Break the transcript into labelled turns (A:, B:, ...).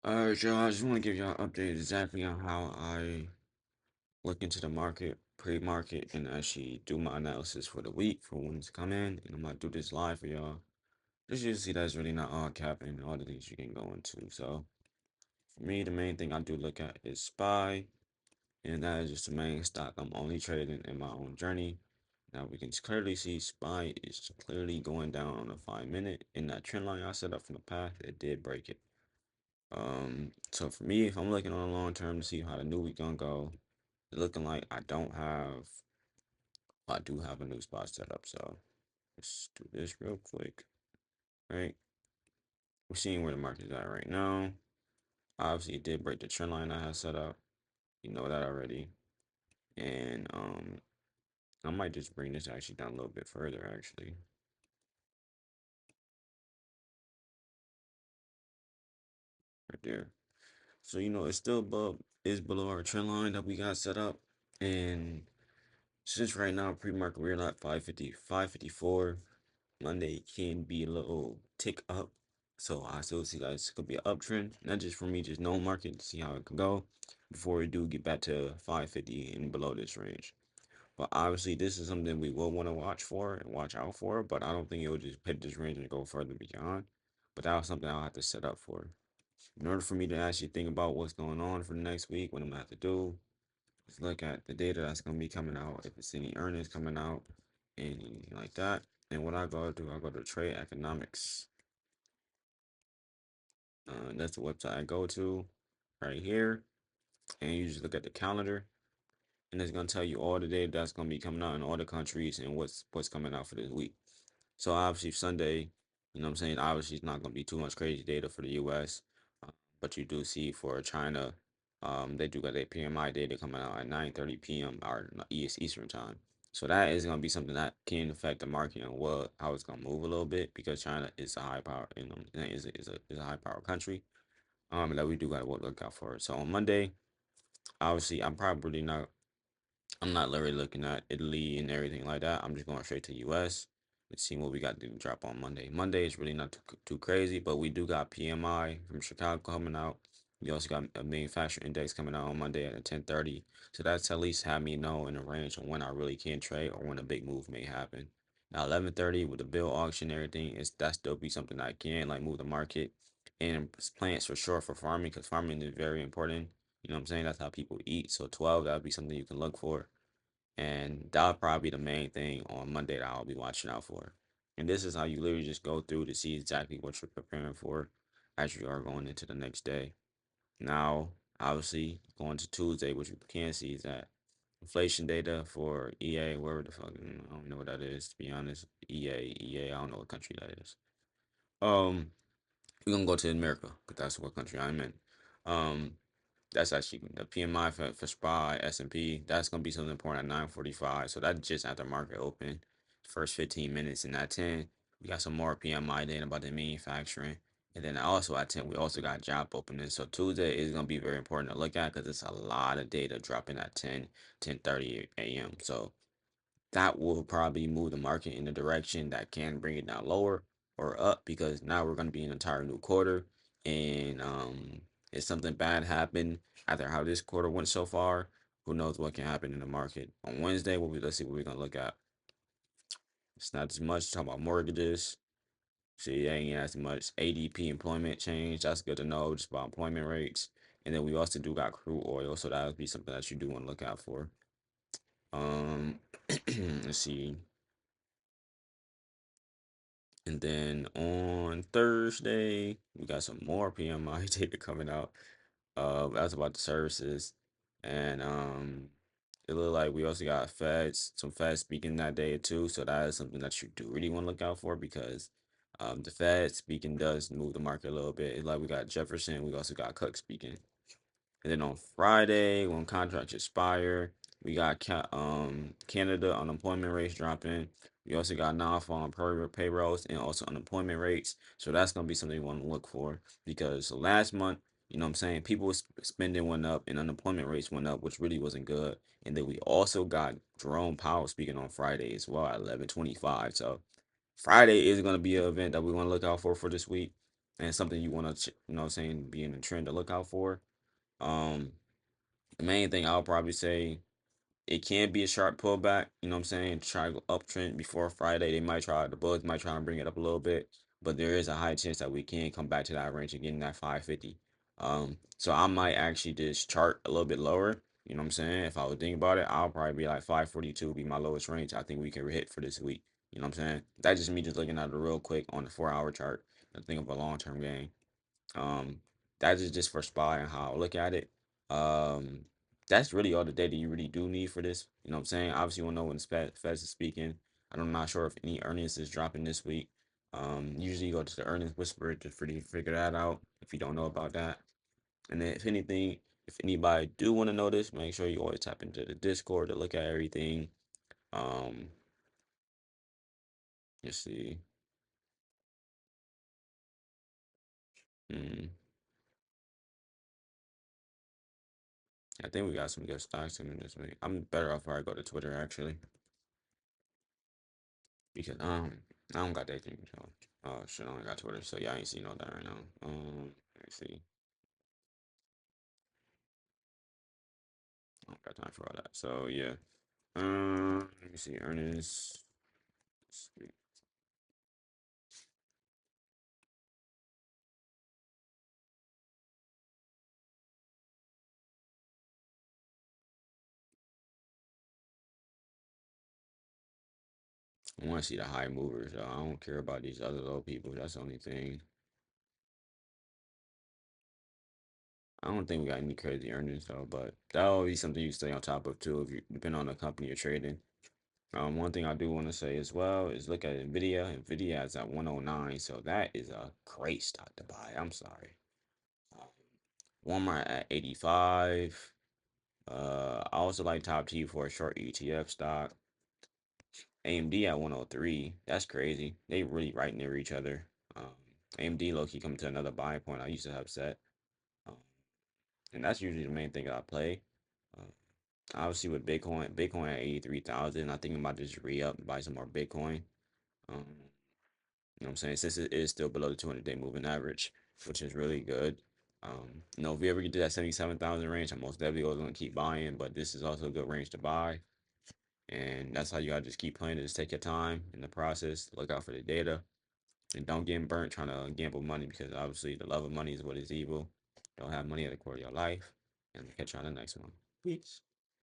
A: Alright, y'all. I just want to give y'all an update exactly on how I look into the market, pre-market, and actually do my analysis for the week for when to come in. And I'm gonna do this live for y'all. Just you see that's really not all capping and all the things you can go into. So for me, the main thing I do look at is SPY, and that is just the main stock I'm only trading in my own journey. Now we can clearly see SPY is clearly going down on the 5 minute. In that trend line I set up from the past, it did break it. So for me, if I'm looking on the long term to see how the new week gonna go, it's looking like I do have a new spot set up. So let's do this real quick, right? We're seeing where the market's at right now. Obviously, it did break the trend line I had set up. You know that already. And I might just bring this actually down a little bit further, actually, right there. So it's still above, is below our trend line that we got set up, and since right now pre-market we're at 550, 554. Monday can be a little tick up. So I still see that it's gonna be an uptrend. Not just for me, just no market to see how it can go before we do get back to 550 and below this range. But obviously this is something we will want to watch for and watch out for, but I don't think it will just hit this range and go further beyond. But that was something I'll have to set up for. In order for me to actually think about what's going on for the next week, what I'm gonna have to do is look at the data that's gonna be coming out, if it's any earnings coming out, anything like that. And what I go do, I go to Trade Economics. That's the website I go to right here. And you just look at the calendar, and it's gonna tell you all the data that's gonna be coming out in all the countries and what's coming out for this week. So obviously Sunday, what I'm saying, obviously it's not gonna be too much crazy data for the US. But you do see for China, they do got their PMI data coming out at 9:30 p.m. or Eastern time. So that is gonna be something that can affect the market and how it's gonna move a little bit because China is a high power, is a high power country. That we do gotta look out for. So on Monday, obviously I'm not literally looking at Italy and everything like that. I'm just going straight to US. Let's see what we got to drop on Monday. Monday is really not too crazy, but we do got PMI from Chicago coming out. We also got a manufacturing index coming out on Monday at 10:30. So that's at least have me know in the range of when I really can trade or when a big move may happen. Now 11:30 with the bill auction and everything is that still be something that can like move the market and plants for sure for farming because farming is very important. You know what I'm saying? That's how people eat. So 12, that would be something you can look for. And that'll probably be the main thing on Monday that I'll be watching out for. And this is how you literally just go through to see exactly what you're preparing for as you are going into the next day. Now, obviously, going to Tuesday, what you can see is that inflation data for EA, wherever the fuck, I don't know what that is, to be honest. EA, I don't know what country that is. Um, we're gonna go to America, because that's what country I'm in. Um, that's actually the PMI for SPY, S&P. That's gonna be something important at 9:45. So that's just after market open. First 15 minutes in that 10. We got some more PMI data about the manufacturing. And then also at 10, we also got job openings. So Tuesday is gonna be very important to look at because it's a lot of data dropping at 10:30 a.m. So that will probably move the market in a direction that can bring it down lower or up because now we're going to be in an entire new quarter and if something bad happened after how this quarter went so far, who knows what can happen in the market on Wednesday. Let's see what we're going to look at. It's not as much talking about mortgages. See, ain't as much ADP employment change. That's good to know just about employment rates. And then we also do got crude oil, so that would be something that you do want to look out for. um let's see. And then on Thursday, we got some more PMI data coming out. That's about the services. And it looked like we also got some Fed speaking that day too. So that is something that you do really want to look out for because the Fed speaking does move the market a little bit. It's like we got Jefferson, we also got Cook speaking. And then on Friday, when contracts expire, we got Canada unemployment rates dropping. We also got non-farm payrolls and also unemployment rates. So that's gonna be something you want to look for because last month, what I'm saying, people spending went up and unemployment rates went up, which really wasn't good. And then we also got Jerome Powell speaking on Friday as well at 11:25. So Friday is gonna be an event that we want to look out for this week. and something you want to, you know, what I'm saying, be in the trend to look out for. Um, the main thing I'll probably say, it can be a sharp pullback. You know what I'm saying? Try to go uptrend before Friday. The Bugs might try and bring it up a little bit, but there is a high chance that we can come back to that range again, that 550. So I might actually just chart a little bit lower. You know what I'm saying? If I was thinking about it, I'll probably be like 542 would be my lowest range. I think we can hit for this week. You know what I'm saying? That's just me just looking at it real quick on the 4 hour chart. I think of a long term game. Um, that is just for SPY and how I look at it. Um, that's really all the data you really do need for this. You know what I'm saying? Obviously, you want to know when the Fed is speaking. I'm not sure if any earnings is dropping this week. Usually you go to the earnings whisperer to figure that out if you don't know about that. And then if anything, if anybody do want to know this, make sure you always tap into the Discord to look at everything. Um, let's see. Hmm. I think we got some good stocks in this week. I'm better off if I go to Twitter actually. Because I don't got that thing. So shit, I only got Twitter. So yeah, I ain't seen all that right now. Let me see. I don't got time for all that. So yeah. Let me see. Ernest. I want to see the high movers. I don't care about these other low people. That's the only thing. I don't think we got any crazy earnings though, but that'll be something you stay on top of too if you depend on the company you're trading. One thing I do want to say as well is look at Nvidia. Nvidia is at 109, so that is a great stock to buy. I'm sorry. Um, Walmart at 85. I also like Top T for a short ETF stock. AMD at 103. That's crazy. They really right near each other. Um, AMD low key coming to another buy point I used to have set. Um, and that's usually the main thing that I play. Uh, Obviously with Bitcoin at 83,000. I think I'm about to just re up and buy some more Bitcoin. Um, you know what I'm saying? Since it is still below the 200-day moving average, which is really good. If we ever get to that 77,000 range, I'm most definitely going to keep buying, but this is also a good range to buy. And that's how you gotta just keep playing it. Just take your time in the process. Look out for the data, and don't get burnt trying to gamble money because obviously the love of money is what is evil. Don't have money at the core of your life. And catch you on the next one. Peace.